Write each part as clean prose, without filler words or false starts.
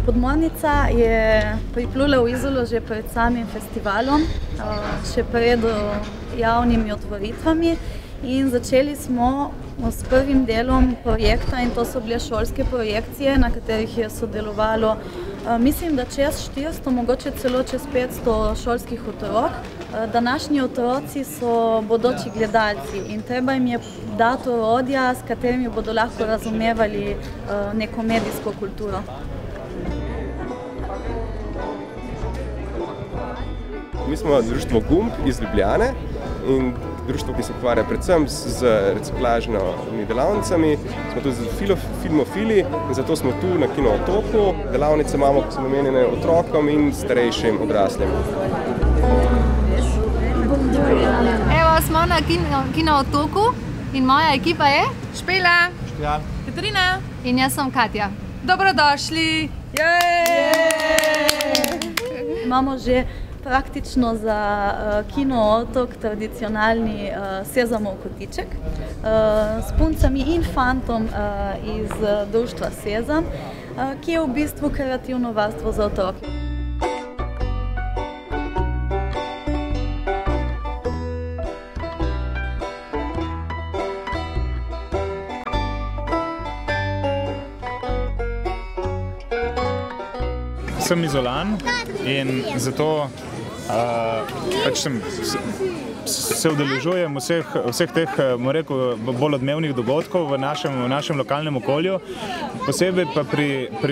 Podmornica je priplula v Izolo že pred samim festivalom, še pred javnimi otvoritvami in začeli smo s prvim delom projekta in to so bile šolske projekcije, na katerih je sodelovalo mislim, da čez 400, mogoče celo čez 500 šolskih otrok. Današnji otroci so bodoči gledalci in treba jim je dati orodja, s katerimi bodo lahko razumevali neko medijsko kulturo. Mi smo društvo Gumb iz Ljubljane in društvo, ki se ukvarja predvsem z reciklažnimi delavnicami. Smo tudi filmofili in zato smo tu na Kino Otoku. Delavnice imamo, ki so namenjene otrokom in starejšim odraslim. Evo, smo na Kino Otoku in moja ekipa je Špela, Katarina in jaz sem Katja. Dobrodošli! Imamo že praktično za Kino Otok tradicionalni Sezamov kotiček s puncami in fantom iz društva Sezam, ki je v bistvu kreativno varstvo za otroke. Sem Izolan in zato se udeležujem vseh teh, bolj odmevnih dogodkov v našem lokalnem okolju.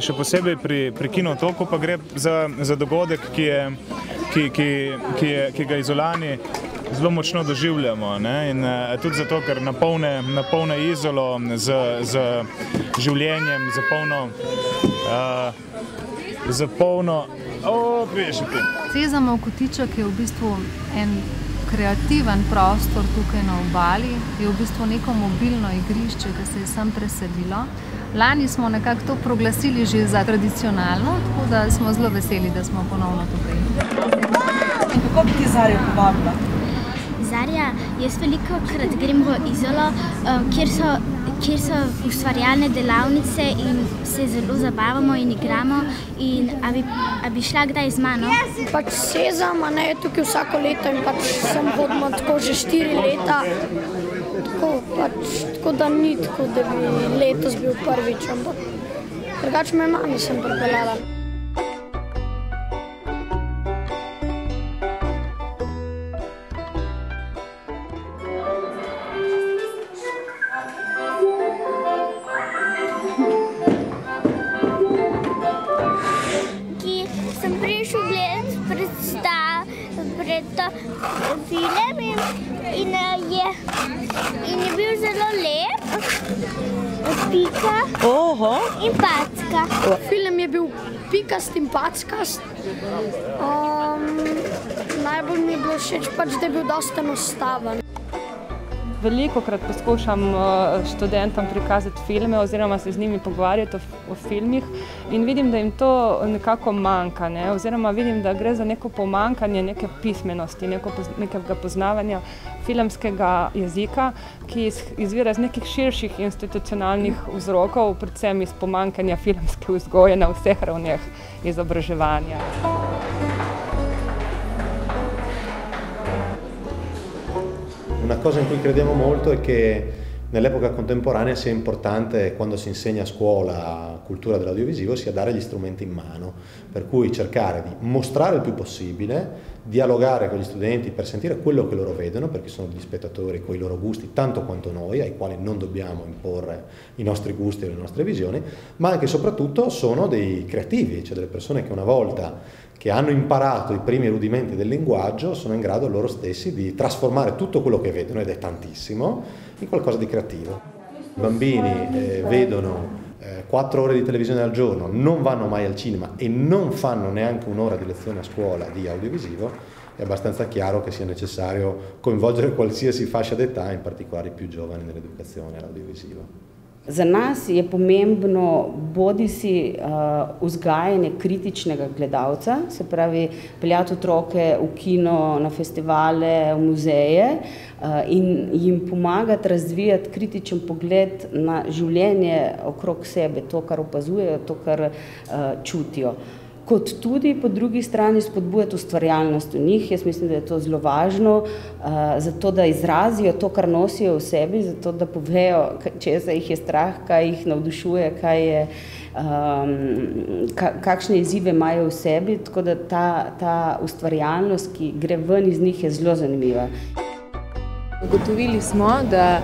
Še posebej pri Kino Otoku pa gre za dogodek, ki ga Izolani zelo močno doživljamo. In tudi zato, ker napolne Izolo z življenjem, Sezamov kotiček je v bistvu en kreativen prostor tukaj na obali, je v bistvu neko mobilno igrišče, ki se je sem preselilo. Lani smo nekako to proglasili že za tradicionalno, tako da smo zelo veseli, da smo ponovno tukaj. In kako bi ti Zarja povabila? Zarja, jaz velikokrat grem v Izolo, kjer so ustvarjalne delavnice in se zelo zabavamo in igramo. A bi šla kdaj z mano? Pač Sezam je tukaj vsako leto in pač sem hodila tako že 4 leta. Tako da ni tako, da bi letos bil prvič, ampak drugače me mami sem pripeljala. Film in je bil zelo lep, Pika in Packa. Film je bil pikast in packast. Najbolj mi je bilo všeč, da je bil dosta enostaven. Velikokrat poskušam študentom prikazati filme oziroma se z njimi pogovarjati o filmih in vidim, da jim to nekako manjka, oziroma vidim, da gre za neko pomanjkanje neke pismenosti, nekega poznavanja filmskega jezika, ki izvira iz nekih širših institucionalnih vzrokov, predvsem iz pomanjkanja filmske vzgoje na vseh ravneh izobraževanja. Una cosa in cui crediamo molto è che nell'epoca contemporanea sia importante, quando si insegna a scuola cultura dell'audiovisivo, sia dare gli strumenti in mano, per cui cercare di mostrare il più possibile, dialogare con gli studenti per sentire quello che loro vedono, perché sono degli spettatori con i loro gusti tanto quanto noi, ai quali non dobbiamo imporre i nostri gusti e le nostre visioni, ma anche e soprattutto sono dei creativi, cioè delle persone che una volta che hanno imparato i primi rudimenti del linguaggio sono in grado loro stessi di trasformare tutto quello che vedono, ed è tantissimo, in qualcosa di creativo. I bambini vedono 4 ore di televisione al giorno, non vanno mai al cinema e non fanno neanche un'ora di lezione a scuola di audiovisivo, è abbastanza chiaro che sia necessario coinvolgere qualsiasi fascia d'età, in particolare i più giovani, nell'educazione all'audiovisivo. Za nas je pomembno bodisi vzgajanje kritičnega gledalca, se pravi peljati otroke v kino, na festivale, v muzeje in jim pomagati razvijati kritičen pogled na življenje okrog sebe, to, kar opazujejo, to, kar čutijo. Kot tudi po drugi strani spodbujati ustvarjalnost v njih. Jaz mislim, da je to zelo važno, zato da izrazijo to, kar nosijo v sebi, zato da povejo, česa jih je strah, kaj jih navdušuje, kakšne izzive imajo v sebi, tako da ta ustvarjalnost, ki gre ven iz njih, je zelo zanimiva. Ugotovili smo, da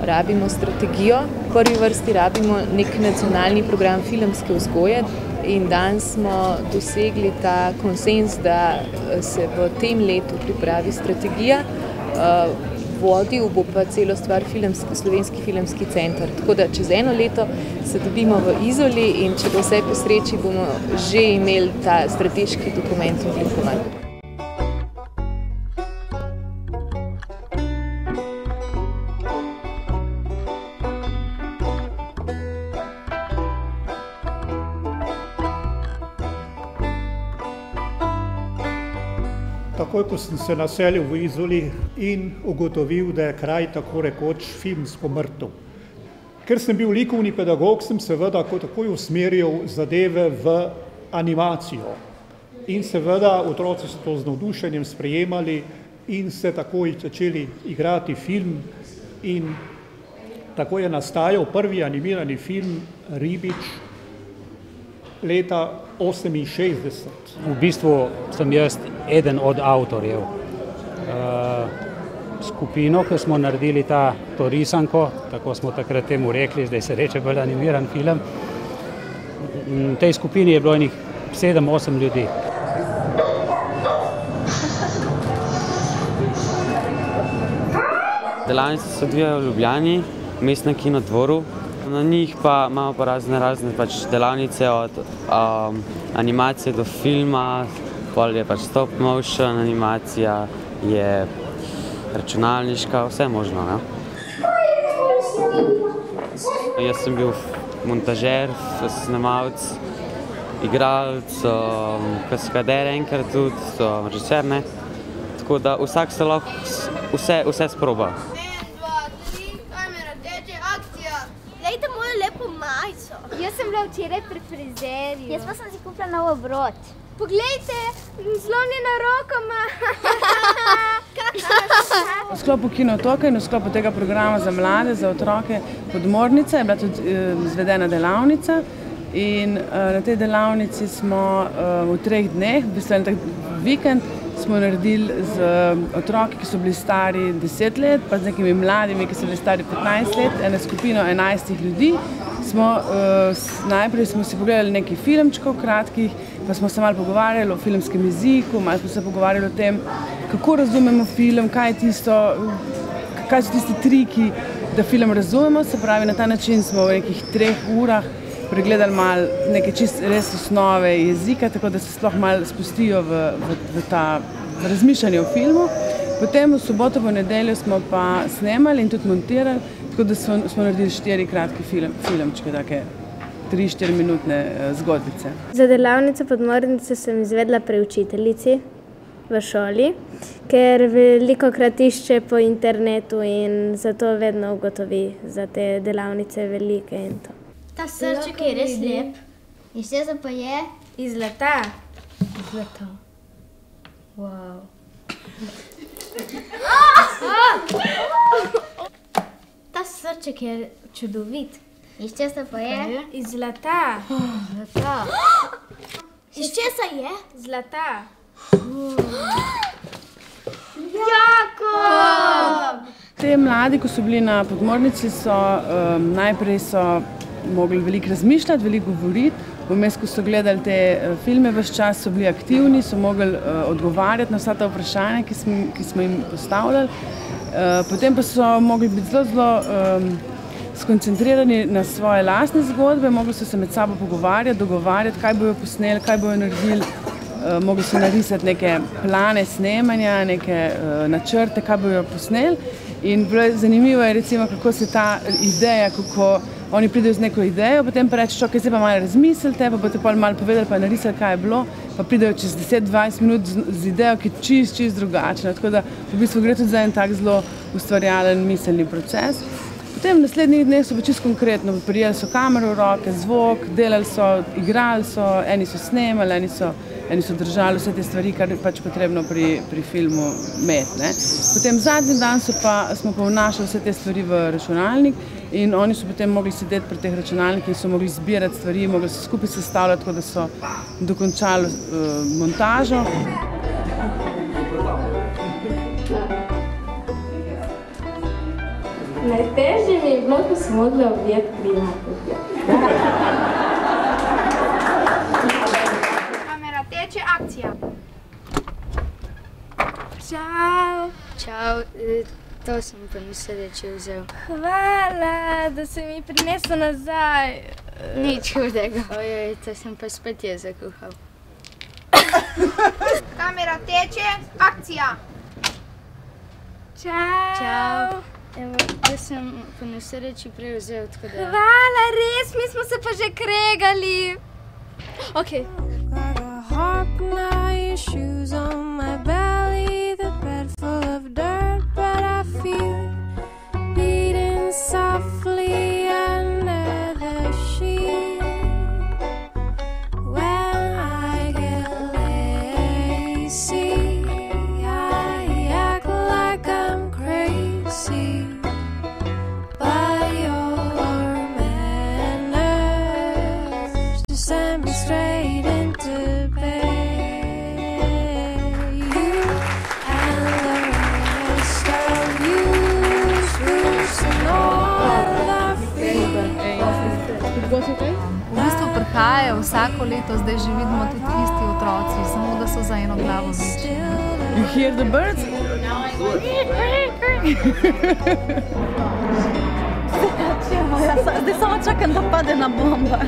rabimo strategijo, v prvi vrsti rabimo nek nacionalni program filmske vzgoje, in danes smo dosegli ta konsenz, da se v tem letu pripravi strategija, vodil bo pa celo stvar Slovenski filmski center. Tako da čez eno leto se dobimo v Izoli in če bo vse po sreči, bomo že imeli ta strateški dokument oblikovan. Takoj, ko sem se naselil v Izoli in ugotovil, da je kraj tako rekoč filmsko mrtev. Ker sem bil likovni pedagog, sem seveda takoj usmeril zadeve v animacijo. In seveda otroci so to z navdušenjem sprejemali in se takoj začeli igrati film. In tako je nastajal prvi animirani film Ribič leta 1968. V bistvu sem jaz eden od avtorjev. Skupino, ki smo naredili to risanko, tako smo takrat temu rekli, zdaj se reče bolj animiran film. V tej skupini je bilo enih 7-8 ljudi. Delavnice se odvijajo v Ljubljani, v Mestnem kinodvoru. Na njih pa imamo pa razne delavnice od animacije do filma, pol je stop motion animacija, je računalniška, vse možno. Ne? Jaz sem bil montažer, snemalec, igralec, kaskader enkrat tudi, režiser, ne? Tako da vsak se lahko vse sproba. Jaz sem bila včeraj pri frizerju. Jaz pa sem si kupila nov obrod. Poglejte, zlomljena roko ima. V sklopu Kinotoka in v sklopu tega programa za mlade, za otroke Podmornica je bila tudi izvedena delavnica. In na tej delavnici smo v 3 dneh, v bistvu en tak vikend, smo naredili z otroki, ki so bili stari 10 let, pa z nekimi mladimi, ki so bili stari 15 let, eno skupino 11 ljudi. Najprej smo si pogledali nekaj filmčkov kratkih, pa smo se malo pogovarjali o filmskem jeziku, malo smo se pogovarjali o tem, kako razumemo film, kaj so tisti triki, da film razumemo. Se pravi, na ta način smo v nekih 3 urah pregledali malo neke čist res osnove jezika, tako da se sploh malo spustijo v razmišljanje o filmu. Potem v soboto, v nedeljo smo pa snemali in tudi montirali, tako da smo naredili 4 kratke filmčke, take 3-4 minutne zgodbice. Za delavnico Podmornice sem izvedla pri učiteljici v šoli, ker velikokrat išče po internetu in zato vedno ugotovi za te delavnice velike in to. Ta srček je res lep. Iz česa pa je? Iz zlata. Iz zlata. Wow. Ta srček je čudovit. Iz česa pa je? Iz zlata. Zlata. Iz česa je? Zlata. Jakob! Te mladi, ko so bili na Podmornici, najprej so mogli veliko razmišljati, veliko govoriti. Vmes, ko so gledali te filme, ves čas so bili aktivni, so mogli odgovarjati na vsa ta vprašanja, ki smo jim postavljali. Potem pa so mogli biti zelo skoncentrirani na svoje lastne zgodbe, mogli so se med sabo pogovarjati, dogovarjati, kaj bojo posneli, kaj bojo naredili. Mogli so narisati neke plane snemanja, neke načrte, kaj bojo posneli. In zanimivo je recimo, kako se ta ideja, kako oni pridejo z neko idejo, potem pa rečeš, ok, zdaj pa malo razmislite, pa boste pa malo povedali, pa narisali, kaj je bilo, pa pridejo čez 10-20 minut z idejo, ki je čist drugačna. Tako da v bistvu gre tudi za en tak zelo ustvarjalen miselni proces. Potem v naslednjih dneh so pa čisto konkretno, prijeli so kamero v roke, zvok, delali so, igrali so, eni so snemali, eni so držali vse te stvari, kar je pač potrebno pri filmu imeti. Potem zadnji dan smo pa vnašali vse te stvari v računalnik in oni so potem mogli sedeti pri teh računalnikih in so mogli zbirati stvari, mogli se skupaj sestavljati, tako da so dokončali montažo. Najtežje mi je bilo, ko sem mogla objeti prijatelja. Kamera teče, akcija. Čau. Čau, to sem pa misleč vzel. Hvala, da si mi prinesel nazaj. Nič hudega. Ojej, to sem pa spet jaz zakuhal. Kamera teče, akcija. Čau. Čau. Evo, to sem po nesreči prej vzel, tako da... Hvala, res, mi smo se pa že kregali. Ok. V bistvu prihajajo vsako leto, zdaj že vidimo tudi isti otroci, samo da so za eno glavo večji. You hear the birds? Zdaj samo čakam, da pade na bomba.